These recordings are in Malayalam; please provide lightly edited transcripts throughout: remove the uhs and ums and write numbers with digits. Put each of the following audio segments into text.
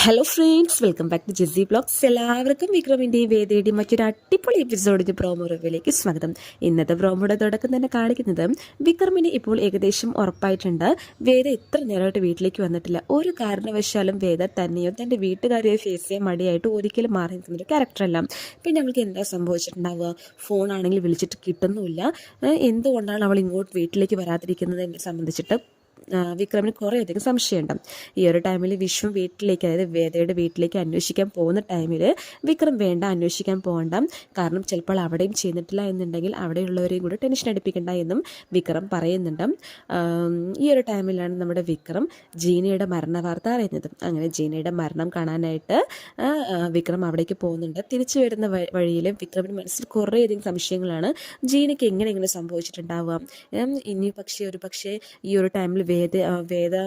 Hello friends, welcome back to GC blogs. എല്ലാവർക്കും വിക്രമിൻ്റെയും വേദയുടെയും മറ്റൊരു അടിപൊളി എപ്പിസോഡിൻ്റെ പ്രോമോ റിവ്യൂയിലേക്ക് സ്വാഗതം. ഇന്നത്തെ പ്രോമോയുടെ തുടക്കം തന്നെ കാണിക്കുന്നത് വിക്രമിന് ഇപ്പോൾ ഏകദേശം ഉറപ്പായിട്ടുണ്ട് വേദ ഇത്ര നേരമായിട്ട് വീട്ടിലേക്ക് വന്നിട്ടില്ല. ഒരു കാരണവശാലും വേദ തന്നെയോ തൻ്റെ വീട്ടുകാരെയോ ഫേസ് ചെയ്യാൻ മടിയായിട്ട് ഒരിക്കലും മാറി നിൽക്കുന്നൊരു ക്യാരക്ടറല്ല. പിന്നെ ഞങ്ങൾക്ക് എന്താ സംഭവിച്ചിട്ടുണ്ടാവുക? ഫോണാണെങ്കിൽ വിളിച്ചിട്ട് കിട്ടുന്നുമില്ല. എന്തുകൊണ്ടാണ് അവൾ ഇങ്ങോട്ട് വീട്ടിലേക്ക് വരാതിരിക്കുന്നത് എന്നെ സംബന്ധിച്ചിട്ട് വിക്രമിന് കുറേയധികം സംശയമുണ്ട്. ഈ ഒരു ടൈമിൽ വിശ്വം വീട്ടിലേക്ക്, അതായത് വേദയുടെ വീട്ടിലേക്ക് അന്വേഷിക്കാൻ പോകുന്ന ടൈമിൽ വിക്രം വേണ്ട, അന്വേഷിക്കാൻ പോകണ്ട, കാരണം ചിലപ്പോൾ അവിടെയും ചെയ്തിട്ടില്ല എന്നുണ്ടെങ്കിൽ അവിടെയുള്ളവരെയും കൂടെ ടെൻഷൻ അടിപ്പിക്കണ്ട എന്നും വിക്രം പറയുന്നുണ്ട്. ഈ ഒരു ടൈമിലാണ് നമ്മുടെ വിക്രം ജീനയുടെ മരണ വാർത്ത അറിയുന്നത്. അങ്ങനെ ജീനയുടെ മരണം കാണാനായിട്ട് വിക്രം അവിടേക്ക് പോകുന്നുണ്ട്. തിരിച്ചു വരുന്ന വഴിയിൽ വിക്രമിന് മനസ്സിൽ കുറേയധികം സംശയങ്ങളാണ്. ജീനയ്ക്ക് എങ്ങനെ സംഭവിച്ചിട്ടുണ്ടാവുക? ഇനി ഒരു പക്ഷേ ഈ ഒരു ടൈമിൽ വേദ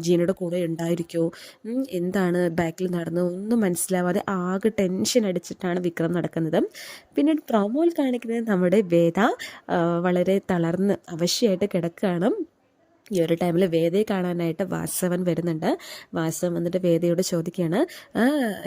ജീനയുടെ കൂടെ ഉണ്ടായിരിക്കുമോ? എന്താണ് ബാക്കിൽ നടന്നത് ഒന്നും മനസ്സിലാവാതെ ആകെ ടെൻഷൻ അടിച്ചിട്ടാണ് വിക്രം നടക്കുന്നത്. പിന്നീട് പ്രൊമോയിൽ കാണിക്കുന്നത് നമ്മുടെ വേദ വളരെ തളർന്ന് അവശയായിട്ട് കിടക്കുകയാണ്. ഈ ഒരു ടൈമിൽ വേദയെ കാണാനായിട്ട് വാസവൻ വരുന്നുണ്ട്. വാസവൻ വന്നിട്ട് വേദയോട് ചോദിക്കുകയാണ്,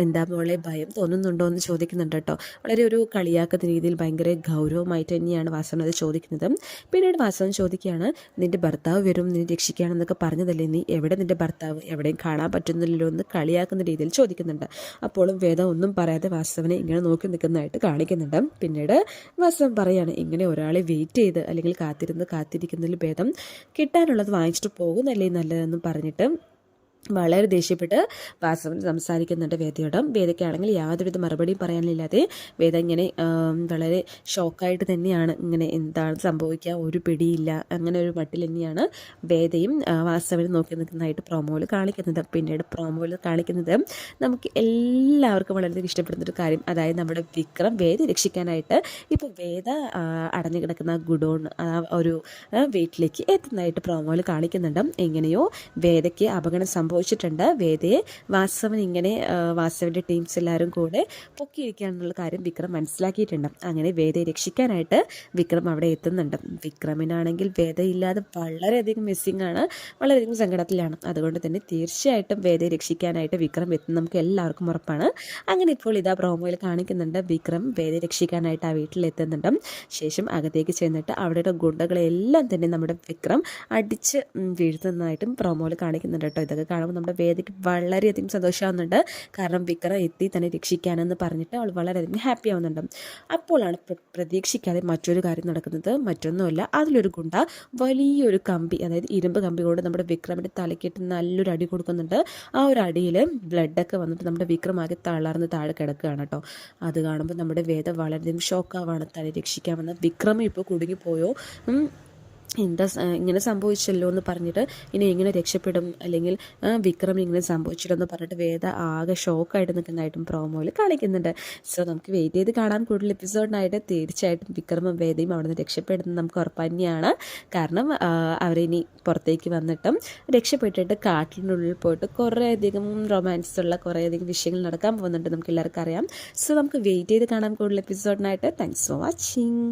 എന്താ മോളെ ഭയം തോന്നുന്നുണ്ടോ എന്ന് ചോദിക്കുന്നുണ്ട് കേട്ടോ. വളരെ ഒരു കളിയാക്കുന്ന രീതിയിൽ ഭയങ്കര ഗൗരവമായിട്ട് തന്നെയാണ് വാസവൻ അത് ചോദിക്കുന്നത്. പിന്നീട് വാസവൻ ചോദിക്കുകയാണ്, നിൻ്റെ ഭർത്താവ് വരും, നിന്നെ രക്ഷിക്കുകയാണെന്നൊക്കെ പറഞ്ഞതല്ലേ, നീ എവിടെ നിൻ്റെ ഭർത്താവ്? എവിടെയും കാണാൻ പറ്റുന്നില്ലല്ലോ എന്ന് കളിയാക്കുന്ന രീതിയിൽ ചോദിക്കുന്നുണ്ട്. അപ്പോഴും വേദ ഒന്നും പറയാതെ വാസവനെ ഇങ്ങനെ നോക്കി നിൽക്കുന്നതായിട്ട് കാണിക്കുന്നുണ്ട്. പിന്നീട് വാസവൻ പറയാണ്, ഇങ്ങനെ ഒരാളെ വെയിറ്റ് ചെയ്ത് അല്ലെങ്കിൽ കാത്തിരിക്കുന്നതിൽ ഭേദം കിട്ടാനുള്ളത് വാങ്ങിച്ചിട്ട് പോകുന്നല്ലേ നല്ലതെന്നും പറഞ്ഞിട്ട് വളരെ ദേഷ്യപ്പെട്ട് വാസവൻ സംസാരിക്കുന്നുണ്ട് വേദയോട്. വേദയ്ക്കാണെങ്കിൽ യാതൊരുവിധ മറുപടിയും പറയാനില്ലാതെ വേദ ഇങ്ങനെ വളരെ ഷോക്കായിട്ട് തന്നെയാണ്, ഇങ്ങനെ എന്താണ് സംഭവിക്കുക ഒരു പിടിയില്ല, അങ്ങനെ ഒരു മട്ടിൽ തന്നെയാണ് വേദയും വാസവനും നോക്കി നിൽക്കുന്നതായിട്ട് പ്രൊമോയിൽ കാണിക്കുന്നത്. പിന്നീട് പ്രൊമോയിൽ കാണിക്കുന്നത് നമുക്ക് എല്ലാവർക്കും വളരെയധികം ഇഷ്ടപ്പെടുന്നൊരു കാര്യം, അതായത് നമ്മുടെ വിക്രം വേദ രക്ഷിക്കാനായിട്ട് ഇപ്പോൾ വേദ അടഞ്ഞു കിടക്കുന്ന ഗുഡോൺ ഒരു വീട്ടിലേക്ക് എത്തുന്നതായിട്ട് പ്രൊമോയിൽ കാണിക്കുന്നുണ്ട്. എങ്ങനെയോ വേദയ്ക്ക് അപകടം സംഭവിച്ചിട്ടുണ്ട്. വേദയെ വാസവൻ്റെ ടീംസ് എല്ലാവരും കൂടെ പൊക്കിയിരിക്കുകയാണെന്നുള്ള കാര്യം വിക്രം മനസ്സിലാക്കിയിട്ടുണ്ട്. അങ്ങനെ വേദയെ രക്ഷിക്കാനായിട്ട് വിക്രം അവിടെ എത്തുന്നുണ്ട്. വിക്രമിനാണെങ്കിൽ വേദയില്ലാതെ വളരെയധികം മിസ്സിംഗ് ആണ്, വളരെയധികം സങ്കടത്തിലാണ്. അതുകൊണ്ട് തന്നെ തീർച്ചയായിട്ടും വേദയെ രക്ഷിക്കാനായിട്ട് വിക്രം എത്തും, നമുക്ക് എല്ലാവർക്കും ഉറപ്പാണ്. അങ്ങനെ ഇപ്പോൾ ഇതാ പ്രൊമോയിൽ കാണിക്കുന്നുണ്ട് വിക്രം വേദയെ രക്ഷിക്കാനായിട്ട് ആ വീട്ടിലെത്തുന്നുണ്ട്. ശേഷം അകത്തേക്ക് ചെന്നിട്ട് അവിടെയുള്ള ഗുണ്ടകളെല്ലാം തന്നെ നമ്മുടെ വിക്രം അടിച്ച് വീഴ്ത്തുന്നതായിട്ടും പ്രൊമോയിൽ കാണിക്കുന്നുണ്ട് കേട്ടോ. ഇതൊക്കെ കാണുമ്പോൾ നമ്മുടെ വേദയ്ക്ക് വളരെയധികം സന്തോഷമാവുന്നുണ്ട്. കാരണം വിക്രം എത്തി തന്നെ രക്ഷിക്കാനെന്ന് പറഞ്ഞിട്ട് അവൾ വളരെയധികം ഹാപ്പി ആവുന്നുണ്ട്. അപ്പോഴാണ് പ്രതീക്ഷിക്കാതെ മറ്റൊരു കാര്യം നടക്കുന്നത്. മറ്റൊന്നുമല്ല, അതിലൊരു ഗുണ്ട വലിയൊരു കമ്പി, അതായത് ഇരുമ്പ് കമ്പി കൊണ്ട് നമ്മുടെ വിക്രമിൻ്റെ തലക്കിട്ട് നല്ലൊരു അടി കൊടുക്കുന്നുണ്ട്. ആ ഒരു അടിയിൽ ബ്ലഡൊക്കെ വന്നിട്ട് നമ്മുടെ വിക്രം ആകെ തളർന്ന് താഴെ കിടക്കുകയാണ് കേട്ടോ. അത് കാണുമ്പോൾ നമ്മുടെ വേദ വളരെയധികം ഷോക്കാവാണ്. തന്നെ രക്ഷിക്കാമെന്ന് വിക്രം ഇപ്പോൾ കുടുങ്ങിപ്പോയോ, എന്താ ഇങ്ങനെ സംഭവിച്ചല്ലോ എന്ന് പറഞ്ഞിട്ട് ഇനി എങ്ങനെ രക്ഷപ്പെടും, അല്ലെങ്കിൽ വിക്രം ഇങ്ങനെ സംഭവിച്ചില്ലെന്ന് പറഞ്ഞിട്ട് വേദ ആകെ ഷോക്കായിട്ട് നിൽക്കുന്നതായിട്ടും പ്രോമോയിൽ കാണിക്കുന്നുണ്ട്. സോ നമുക്ക് വെയിറ്റ് ചെയ്ത് കാണാൻ കൂടുതൽ എപ്പിസോഡിനായിട്ട് തീർച്ചയായിട്ടും വിക്രമും വേദയും അവിടെ നിന്ന് രക്ഷപ്പെടുന്നത് നമുക്ക് ഉറപ്പ് തന്നെയാണ്. കാരണം അവരിനി പുറത്തേക്ക് വന്നിട്ടും രക്ഷപ്പെട്ടിട്ട് കാട്ടിനുള്ളിൽ പോയിട്ട് കുറേയധികം റൊമാൻസുള്ള കുറേയധികം വിഷയങ്ങൾ നടക്കാൻ പോകുന്നുണ്ട്, നമുക്ക് എല്ലാവർക്കും അറിയാം. സോ നമുക്ക് വെയിറ്റ് ചെയ്ത് കാണാൻ കൂടുതൽ എപ്പിസോഡിനായിട്ട്. Thanks for watching.